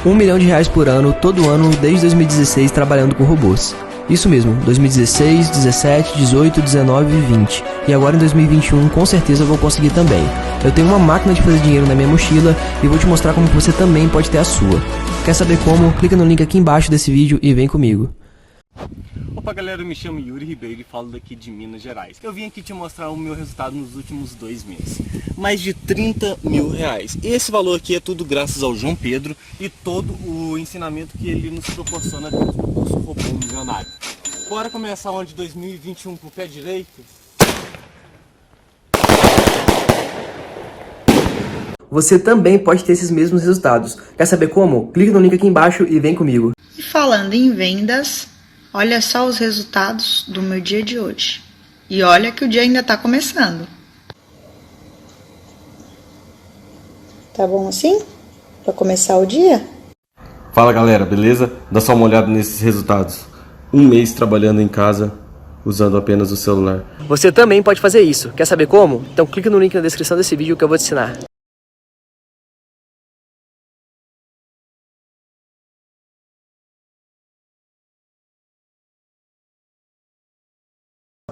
R$ 1 milhão por ano, todo ano, desde 2016, trabalhando com robôs. Isso mesmo, 2016, 17, 18, 19 e 20. E agora em 2021, com certeza eu vou conseguir também. Eu tenho uma máquina de fazer dinheiro na minha mochila e vou te mostrar como você também pode ter a sua. Quer saber como? Clica no link aqui embaixo desse vídeo e vem comigo. Opa galera, eu me chamo Yuri Ribeiro e falo daqui de Minas Gerais. Eu vim aqui te mostrar o meu resultado nos últimos 2 meses. Mais de R$30 mil. E esse valor aqui é tudo graças ao João Pedro e todo o ensinamento que ele nos proporciona dentro do curso Robô Milionário. Bora começar o ano de 2021 com o pé direito? Você também pode ter esses mesmos resultados. Quer saber como? Clique no link aqui embaixo e vem comigo. E falando em vendas, olha só os resultados do meu dia de hoje. E olha que o dia ainda está começando. Tá bom assim? Para começar o dia? Fala galera, beleza? Dá só uma olhada nesses resultados. 1 mês trabalhando em casa, usando apenas o celular. Você também pode fazer isso. Quer saber como? Então clique no link na descrição desse vídeo que eu vou te ensinar.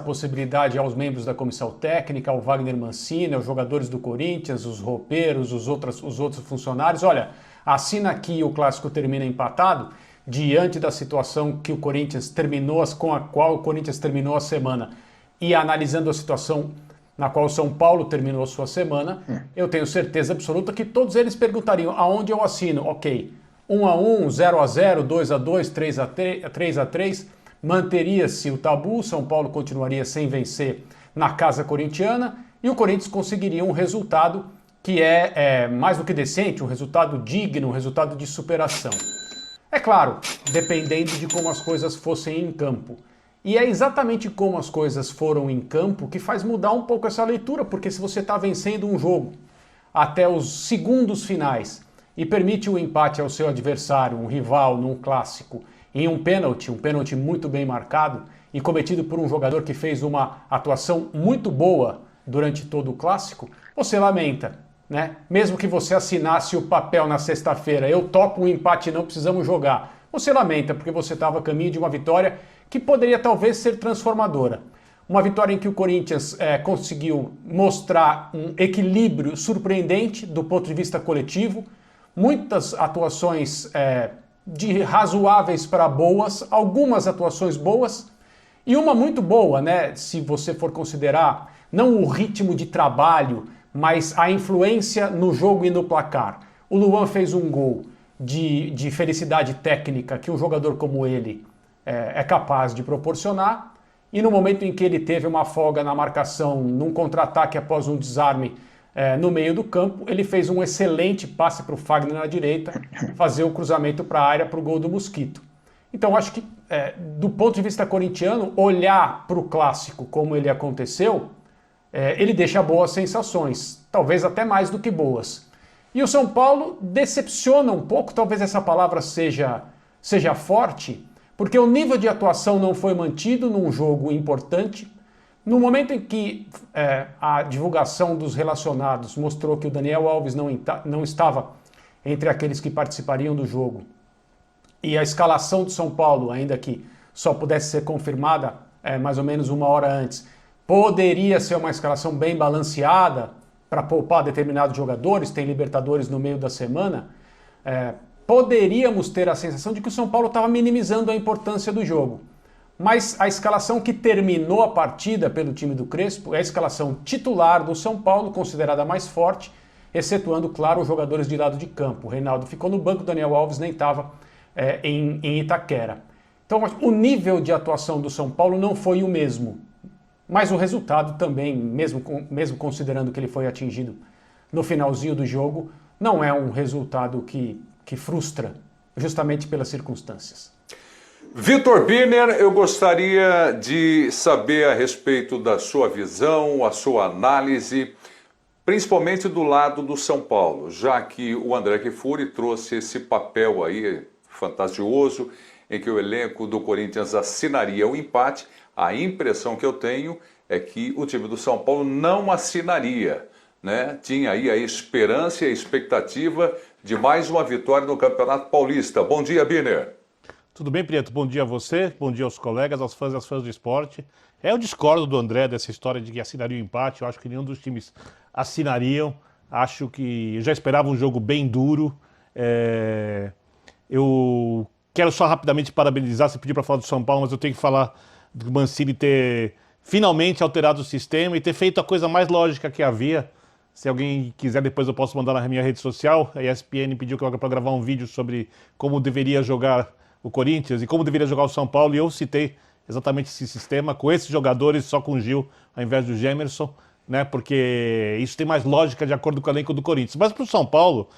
Possibilidade aos membros da comissão técnica, ao Wagner Mancini, aos jogadores do Corinthians, os roupeiros, os outros funcionários. Olha, assina aqui, o clássico termina empatado, diante da situação que o Corinthians terminou, com a qual o Corinthians terminou a semana, e analisando a situação na qual o São Paulo terminou sua semana, eu tenho certeza absoluta que todos eles perguntariam aonde eu assino. Ok, 1-1, 0-0, 2-2, 3-3, manteria-se o tabu, São Paulo continuaria sem vencer na casa corintiana e o Corinthians conseguiria um resultado que é mais do que decente, um resultado digno, um resultado de superação. É claro, dependendo de como as coisas fossem em campo. E é exatamente como as coisas foram em campo que faz mudar um pouco essa leitura, porque se você está vencendo um jogo até os segundos finais e permite o empate ao seu adversário, um rival, num clássico, em um pênalti muito bem marcado e cometido por um jogador que fez uma atuação muito boa durante todo o clássico, você lamenta, né? Mesmo que você assinasse o papel na sexta-feira, eu topo um empate e não precisamos jogar, você lamenta porque você estava a caminho de uma vitória que poderia talvez ser transformadora. Uma vitória em que o Corinthians conseguiu mostrar um equilíbrio surpreendente do ponto de vista coletivo, muitas atuações de razoáveis para boas, algumas atuações boas e uma muito boa, né? Se você for considerar não o ritmo de trabalho, mas a influência no jogo e no placar. O Luan fez um gol de felicidade técnica que um jogador como ele é capaz de proporcionar e no momento em que ele teve uma folga na marcação num contra-ataque após um desarme no meio do campo, ele fez um excelente passe para o Fagner na direita, fazer o cruzamento para a área para o gol do Mosquito. Então acho que, do ponto de vista corintiano, olhar para o clássico como ele aconteceu, ele deixa boas sensações, talvez até mais do que boas. E o São Paulo decepciona um pouco, talvez essa palavra seja forte, porque o nível de atuação não foi mantido num jogo importante. No momento em que a divulgação dos relacionados mostrou que o Daniel Alves não estava entre aqueles que participariam do jogo e a escalação do São Paulo, ainda que só pudesse ser confirmada mais ou menos 1 hora antes, poderia ser uma escalação bem balanceada para poupar determinados jogadores, tem Libertadores no meio da semana, poderíamos ter a sensação de que o São Paulo estava minimizando a importância do jogo. Mas a escalação que terminou a partida pelo time do Crespo é a escalação titular do São Paulo, considerada mais forte, excetuando, claro, os jogadores de lado de campo. O Reinaldo ficou no banco, o Daniel Alves nem estava em Itaquera. Então, o nível de atuação do São Paulo não foi o mesmo. Mas o resultado também, mesmo considerando que ele foi atingido no finalzinho do jogo, não é um resultado que frustra, justamente pelas circunstâncias. Vitor Birner, eu gostaria de saber a respeito da sua visão, a sua análise, principalmente do lado do São Paulo, já que o André Kfouri trouxe esse papel aí fantasioso, em que o elenco do Corinthians assinaria o empate. A impressão que eu tenho é que o time do São Paulo não assinaria, né? Tinha aí a esperança e a expectativa de mais uma vitória no Campeonato Paulista. Bom dia, Birner. Tudo bem, Prieto? Bom dia a você, bom dia aos colegas, aos fãs e às fãs do esporte. Eu discordo do André dessa história de que assinaria o empate. Eu acho que nenhum dos times assinariam. Acho que eu já esperava um jogo bem duro. Eu quero só rapidamente parabenizar, você pediu para falar do São Paulo, mas eu tenho que falar do Mancini ter finalmente alterado o sistema e ter feito a coisa mais lógica que havia. Se alguém quiser, depois eu posso mandar na minha rede social. A ESPN pediu que eu para gravar um vídeo sobre como deveria jogar o Corinthians e como deveria jogar o São Paulo, e eu citei exatamente esse sistema, com esses jogadores, só com o Gil, ao invés do Gemerson, né? Porque isso tem mais lógica de acordo com o elenco do Corinthians. Mas para o São Paulo,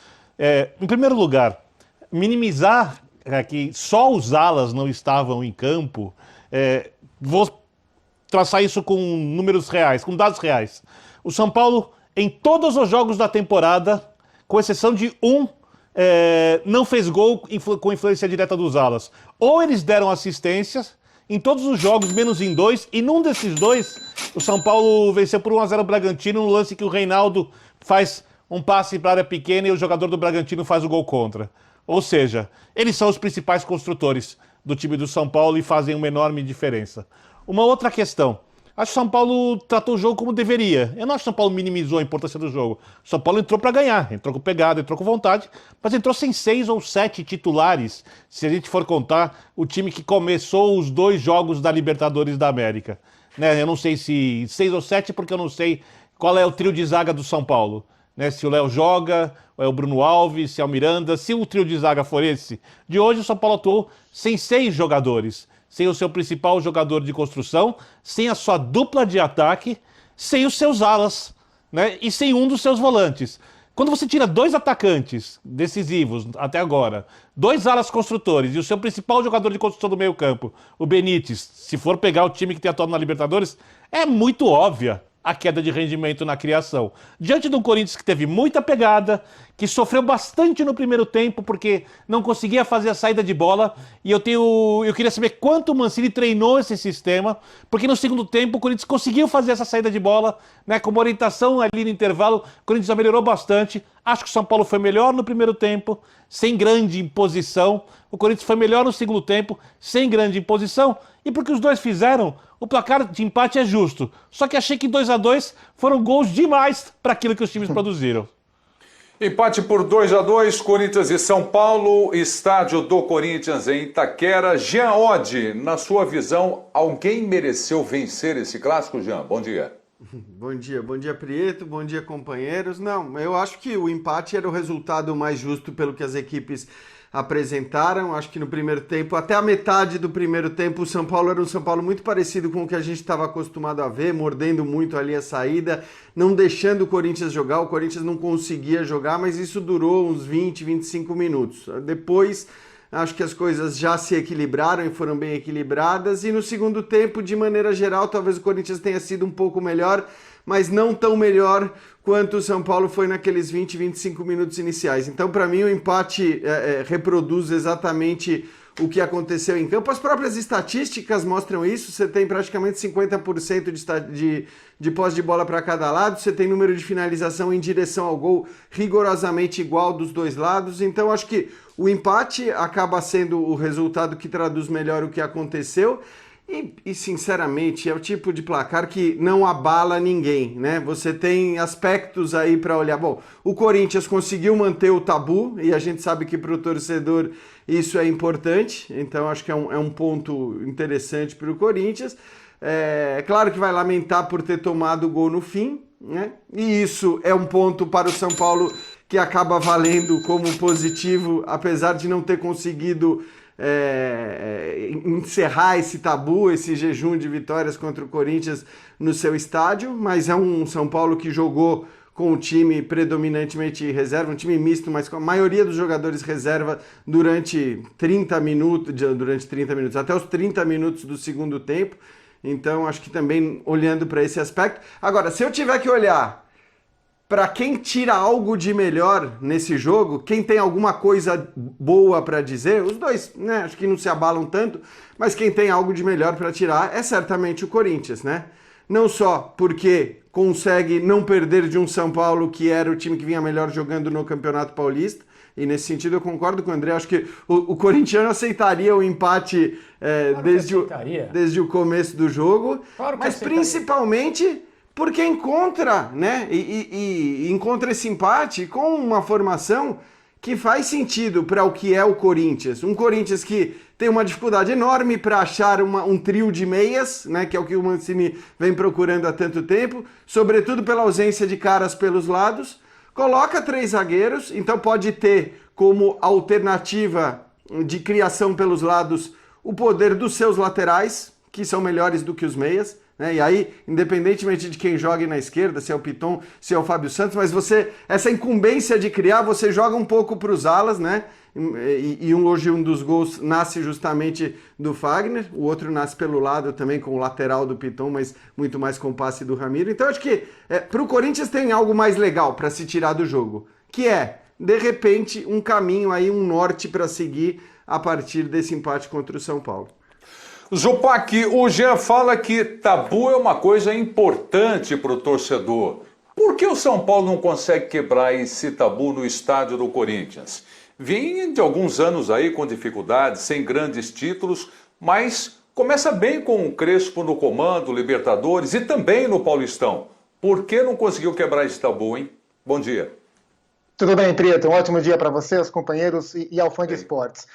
em primeiro lugar, minimizar que só os alas não estavam em campo, vou traçar isso com números reais, com dados reais. O São Paulo, em todos os jogos da temporada, com exceção de um, não fez gol com influência direta dos alas. Ou eles deram assistências em todos os jogos, menos em 2, e num desses 2, o São Paulo venceu por 1-0 o Bragantino, no lance que o Reinaldo faz um passe para a área pequena e o jogador do Bragantino faz o gol contra. Ou seja, eles são os principais construtores do time do São Paulo e fazem uma enorme diferença. Uma outra questão. Acho que o São Paulo tratou o jogo como deveria. Eu não acho que o São Paulo minimizou a importância do jogo. O São Paulo entrou para ganhar, entrou com pegada, entrou com vontade, mas entrou sem 6 ou 7 titulares, se a gente for contar o time que começou os 2 jogos da Libertadores da América. Né? Eu não sei se 6 ou 7, porque eu não sei qual é o trio de zaga do São Paulo. Né? Se o Léo joga, ou é o Bruno Alves, se é o Miranda. Se o trio de zaga for esse, de hoje o São Paulo atuou sem 6 jogadores. Sem o seu principal jogador de construção, sem a sua dupla de ataque, sem os seus alas, né? E sem um dos seus volantes. Quando você tira 2 atacantes decisivos até agora, 2 alas construtores e o seu principal jogador de construção do meio campo, o Benítez, se for pegar o time que tem atuado na Libertadores, é muito óbvia a queda de rendimento na criação. Diante de um Corinthians que teve muita pegada, que sofreu bastante no primeiro tempo porque não conseguia fazer a saída de bola, e eu queria saber quanto o Mancini treinou esse sistema, porque no segundo tempo o Corinthians conseguiu fazer essa saída de bola, né, com uma orientação ali no intervalo, o Corinthians já melhorou bastante. Acho que o São Paulo foi melhor no primeiro tempo, sem grande imposição. O Corinthians foi melhor no segundo tempo, sem grande imposição. E porque os dois fizeram, o placar de empate é justo. Só que achei que 2-2 foram gols demais para aquilo que os times produziram. Empate por 2-2, Corinthians e São Paulo, estádio do Corinthians em Itaquera. Jean Oddi, na sua visão, alguém mereceu vencer esse clássico, Jean? Bom dia. Bom dia Prieto, bom dia companheiros. Não, eu acho que o empate era o resultado mais justo pelo que as equipes apresentaram. Acho que no primeiro tempo, até a metade do primeiro tempo, o São Paulo era um São Paulo muito parecido com o que a gente estava acostumado a ver, mordendo muito ali a saída, não deixando o Corinthians jogar. O Corinthians não conseguia jogar, mas isso durou uns 20, 25 minutos. Depois, acho que as coisas já se equilibraram e foram bem equilibradas, e no segundo tempo, de maneira geral, talvez o Corinthians tenha sido um pouco melhor, mas não tão melhor quanto o São Paulo foi naqueles 20, 25 minutos iniciais. Então, para mim, o empate reproduz exatamente o que aconteceu em campo. As próprias estatísticas mostram isso. Você tem praticamente 50% de posse de bola para cada lado, você tem número de finalização em direção ao gol rigorosamente igual dos dois lados. Então, acho que o empate acaba sendo o resultado que traduz melhor o que aconteceu. E, sinceramente, é o tipo de placar que não abala ninguém, né? Você tem aspectos aí para olhar. Bom, o Corinthians conseguiu manter o tabu, e a gente sabe que para o torcedor isso é importante, então acho que é um ponto interessante para o Corinthians. É claro que vai lamentar por ter tomado o gol no fim, né? E isso é um ponto para o São Paulo que acaba valendo como positivo, apesar de não ter conseguido encerrar esse tabu, esse jejum de vitórias contra o Corinthians no seu estádio, mas é um São Paulo que jogou com o time predominantemente reserva, um time misto, mas com a maioria dos jogadores reserva durante 30 minutos, até os 30 minutos do segundo tempo. Então acho que também olhando para esse aspecto. Agora, se eu tiver que olhar para quem tira algo de melhor nesse jogo, quem tem alguma coisa boa para dizer, os dois, né, acho que não se abalam tanto, mas quem tem algo de melhor para tirar é certamente o Corinthians, né? Não só porque consegue não perder de um São Paulo que era o time que vinha melhor jogando no Campeonato Paulista, E nesse sentido eu concordo com o André, acho que o corintiano aceitaria o empate desde o começo do jogo, Claro que mas aceitaria. Principalmente porque encontra, né? E encontra esse empate com uma formação que faz sentido para o que é o Corinthians. Um Corinthians que tem uma dificuldade enorme para achar um trio de meias, né? Que é o que o Mancini vem procurando há tanto tempo, sobretudo pela ausência de caras pelos lados. Coloca 3 zagueiros, então pode ter como alternativa de criação pelos lados o poder dos seus laterais, que são melhores do que os meias, né? E aí, independentemente de quem jogue na esquerda, se é o Piton, se é o Fábio Santos, mas essa incumbência de criar, você joga um pouco para os alas, né? E hoje um dos gols nasce justamente do Fagner, o outro nasce pelo lado também com o lateral do Piton, mas muito mais com o passe do Ramiro. Então acho que para o Corinthians tem algo mais legal para se tirar do jogo, que é, de repente, um caminho aí, um norte para seguir a partir desse empate contra o São Paulo. Zupac, o Jean fala que tabu é uma coisa importante para o torcedor. Por que o São Paulo não consegue quebrar esse tabu no estádio do Corinthians? Vem de alguns anos aí com dificuldades, sem grandes títulos, mas começa bem com o Crespo no comando, Libertadores e também no Paulistão. Por que não conseguiu quebrar esse tabu, hein? Bom dia. Tudo bem, Prieto? Um ótimo dia para você, os companheiros e ao fã de esportes.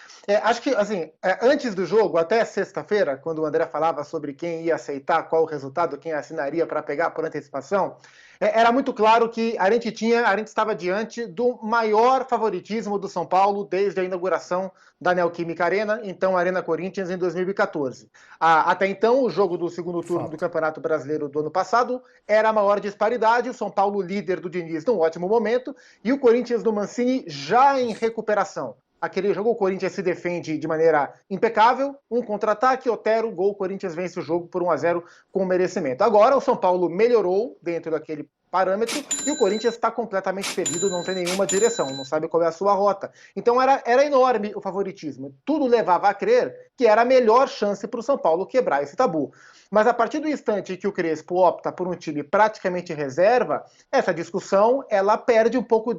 Acho que, assim, antes do jogo, até sexta-feira, quando o André falava sobre quem ia aceitar, qual o resultado, quem assinaria para pegar por antecipação, era muito claro que a gente estava diante do maior favoritismo do São Paulo desde a inauguração da Neoquímica Arena, então Arena Corinthians, em 2014. Até então, o jogo do segundo turno do Campeonato Brasileiro do ano passado era a maior disparidade, o São Paulo líder do Diniz num ótimo momento, e o Corinthians do Mancini já em recuperação. Aquele jogo o Corinthians se defende de maneira impecável, um contra-ataque, Otero, gol, o Corinthians vence o jogo por 1-0 com merecimento. Agora o São Paulo melhorou dentro daquele parâmetro e o Corinthians está completamente perdido, não tem nenhuma direção, não sabe qual é a sua rota. Então era enorme o favoritismo. Tudo levava a crer que era a melhor chance para o São Paulo quebrar esse tabu. Mas a partir do instante que o Crespo opta por um time praticamente reserva, essa discussão ela perde um pouco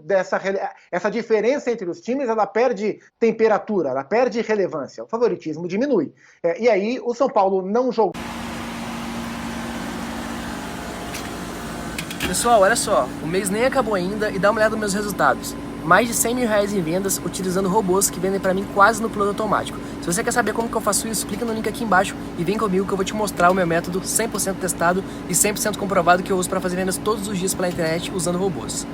essa diferença entre os times, ela perde temperatura, ela perde relevância, o favoritismo diminui. E aí o São Paulo não jogou. Pessoal, olha só, o mês nem acabou ainda e dá uma olhada nos meus resultados. Mais de 100 mil reais em vendas utilizando robôs que vendem pra mim quase no piloto automático. Se você quer saber como que eu faço isso, clica no link aqui embaixo e vem comigo que eu vou te mostrar o meu método 100% testado e 100% comprovado que eu uso para fazer vendas todos os dias pela internet usando robôs.